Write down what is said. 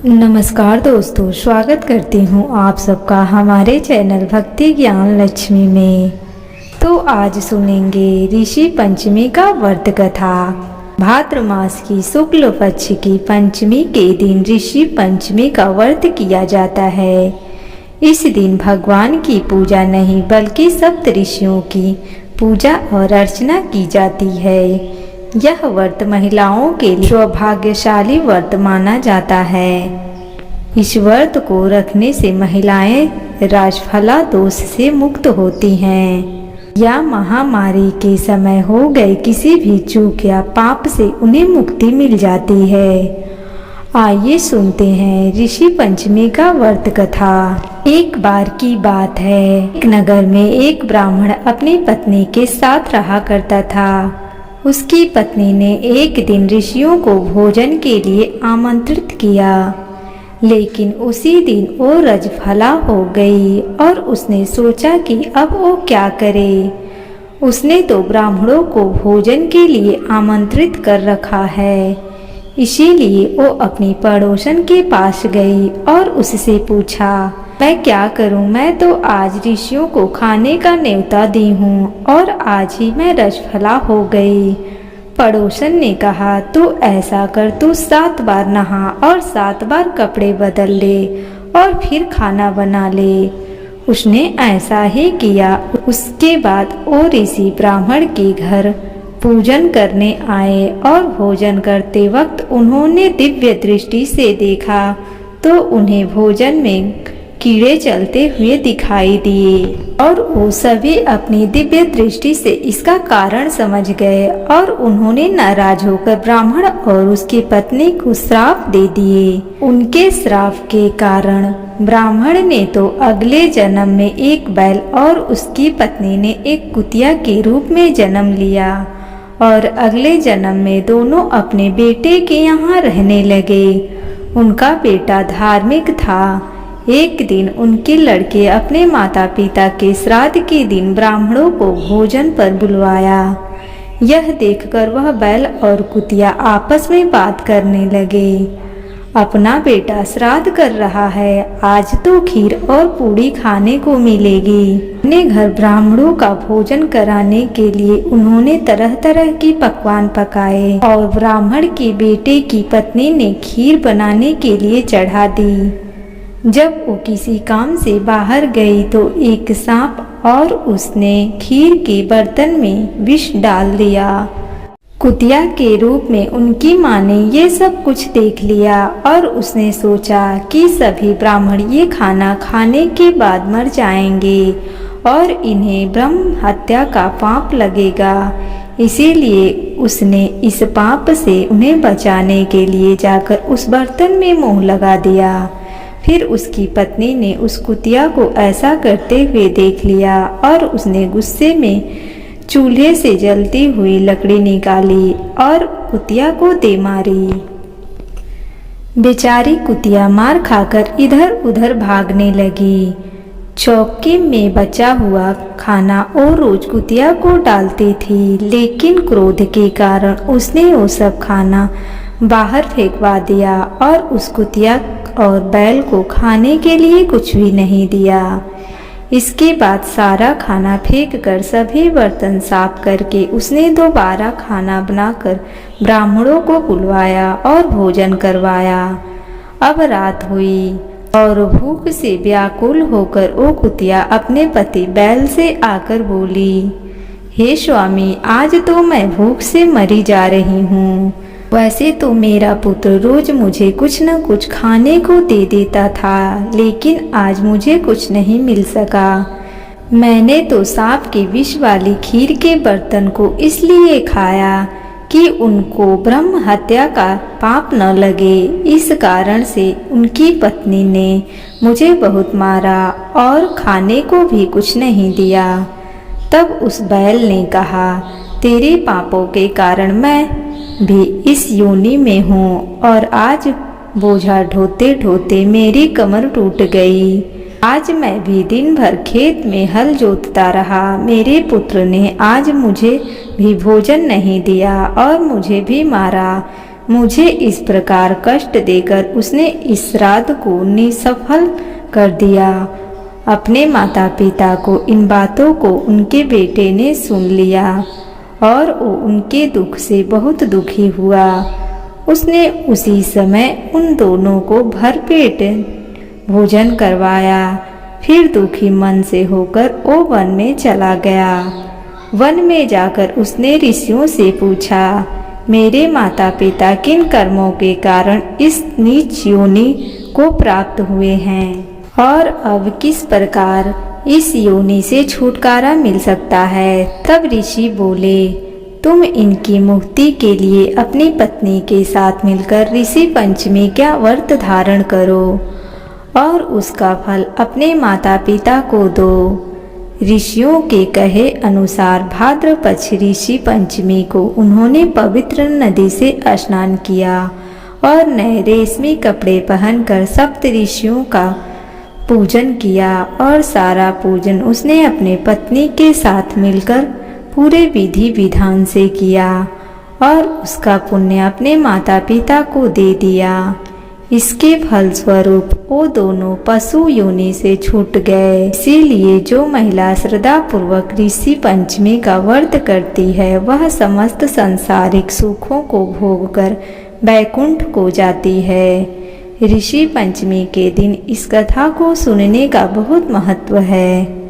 नमस्कार दोस्तों, स्वागत करती हूँ आप सबका हमारे चैनल भक्ति ज्ञान लक्ष्मी में। तो आज सुनेंगे ऋषि पंचमी का व्रत कथा। भाद्र मास की शुक्ल पक्ष की पंचमी के दिन ऋषि पंचमी का व्रत किया जाता है। इस दिन भगवान की पूजा नहीं बल्कि सप्त ऋषियों की पूजा और अर्चना की जाती है। यह व्रत महिलाओं के लिए सौभाग्यशाली व्रत माना जाता है। इस व्रत को रखने से महिलाएं राजफला दोष से मुक्त होती हैं या महामारी के समय हो गए किसी भी चूक या पाप से उन्हें मुक्ति मिल जाती है। आइए सुनते हैं ऋषि पंचमी का व्रत कथा। एक बार की बात है, एक नगर में एक ब्राह्मण अपनी पत्नी के साथ रहा करता था। उसकी पत्नी ने एक दिन ऋषियों को भोजन के लिए आमंत्रित किया, लेकिन उसी दिन वो रजफला हो गई और उसने सोचा कि अब वो क्या करे। उसने तो ब्राह्मणों को भोजन के लिए आमंत्रित कर रखा है, इसीलिए वो अपनी पड़ोसन के पास गई और उससे पूछा, मैं क्या करूं? मैं तो आज ऋषियों को खाने का न्योता दी हूँ और आज ही मैं रजफला हो गई। पड़ोसन ने कहा, तू ऐसा कर, तू 7 बार नहा और 7 बार कपड़े बदल ले और फिर खाना बना ले। उसने ऐसा ही किया। उसके बाद वो ऋषि ब्राह्मण के घर पूजन करने आए और भोजन करते वक्त उन्होंने दिव्य दृष्टि से देखा तो उन्हें भोजन में कीड़े चलते हुए दिखाई दिए और वो सभी अपनी दिव्य दृष्टि से इसका कारण समझ गए और उन्होंने नाराज होकर ब्राह्मण और उसकी पत्नी को श्राप दे दिए। उनके श्राप के कारण ब्राह्मण ने तो अगले जन्म में एक बैल और उसकी पत्नी ने एक कुतिया के रूप में जन्म लिया और अगले जन्म में दोनों अपने बेटे के यहाँ रहने लगे। उनका बेटा धार्मिक था। एक दिन उनके लड़के अपने माता पिता के श्राद्ध के दिन ब्राह्मणों को भोजन पर बुलवाया। यह देखकर वह बैल और कुतिया आपस में बात करने लगे। अपना बेटा श्राद्ध कर रहा है, आज तो खीर और पूड़ी खाने को मिलेगी। अपने घर ब्राह्मणों का भोजन कराने के लिए उन्होंने तरह तरह की पकवान पकाए और ब्राह्मण के बेटे की पत्नी ने खीर बनाने के लिए चढ़ा दी। जब वो किसी काम से बाहर गई तो एक सांप और उसने खीर के बर्तन में विष डाल दिया। कुतिया के रूप में उनकी माँ ने ये सब कुछ देख लिया और उसने सोचा कि सभी ब्राह्मण ये खाना खाने के बाद मर जाएंगे और इन्हें ब्रह्म हत्या का पाप लगेगा। इसीलिए उसने इस पाप से उन्हें बचाने के लिए जाकर उस बर्तन में मुंह लगा दिया। फिर उसकी पत्नी ने उस कुतिया को ऐसा करते हुए देख लिया और उसने गुस्से में चूल्हे से जलती हुई लकड़ी निकाली और कुतिया को दे मारी। बेचारी कुतिया मार खाकर इधर उधर भागने लगी। चौके में बचा हुआ खाना वो रोज कुतिया को डालती थी, लेकिन क्रोध के कारण उसने वो सब खाना बाहर फेंकवा दिया और उस कुतिया और बैल को खाने के लिए कुछ भी नहीं दिया। इसके बाद सारा खाना फेंककर सभी बर्तन साफ करके उसने दोबारा खाना बनाकर ब्राह्मणों को बुलवाया और भोजन करवाया। अब रात हुई और भूख से व्याकुल होकर वो कुतिया अपने पति बैल से आकर बोली, हे स्वामी, आज तो मैं भूख से मरी जा रही हूँ। वैसे तो मेरा पुत्र रोज मुझे कुछ न कुछ खाने को दे देता था, लेकिन आज मुझे कुछ नहीं मिल सका। मैंने तो सांप के विष वाली खीर के बर्तन को इसलिए खाया कि उनको ब्रह्म हत्या का पाप न लगे। इस कारण से उनकी पत्नी ने मुझे बहुत मारा और खाने को भी कुछ नहीं दिया। तब उस बैल ने कहा, तेरे पापों के कारण मैं भी इस योनि में हूँ और आज बोझा ढोते ढोते मेरी कमर टूट गई। आज मैं भी दिन भर खेत में हल जोतता रहा। मेरे पुत्र ने आज मुझे भी भोजन नहीं दिया और मुझे भी मारा। मुझे इस प्रकार कष्ट देकर उसने इस श्राद्ध को निसफल कर दिया। अपने माता पिता को इन बातों को उनके बेटे ने सुन लिया और वो उनके दुख से बहुत दुखी हुआ। उसने उसी समय उन दोनों को भरपेट भोजन करवाया। फिर दुखी मन से होकर वो वन में चला गया। वन में जाकर उसने ऋषियों से पूछा, मेरे माता पिता किन कर्मों के कारण इस नीच योनि को प्राप्त हुए हैं और अब किस प्रकार इस योनि से छुटकारा मिल सकता है। तब ऋषि बोले, तुम इनकी मुक्ति के लिए अपनी पत्नी के साथ मिलकर ऋषि पंचमी का व्रत धारण करो और उसका फल अपने माता पिता को दो। ऋषियों के कहे अनुसार भाद्र पक्ष ऋषि पंचमी को उन्होंने पवित्र नदी से स्नान किया और नए रेशमी कपड़े पहनकर सप्त ऋषियों का पूजन किया और सारा पूजन उसने अपने पत्नी के साथ मिलकर पूरे विधि विधान से किया और उसका पुण्य अपने माता पिता को दे दिया। इसके फलस्वरूप वो दोनों पशु योनि से छूट गए। इसीलिए जो महिला श्रद्धा पूर्वक ऋषि पंचमी का व्रत करती है वह समस्त सांसारिक सुखों को भोगकर बैकुंठ को जाती है। ऋषि पंचमी के दिन इस कथा को सुनने का बहुत महत्व है।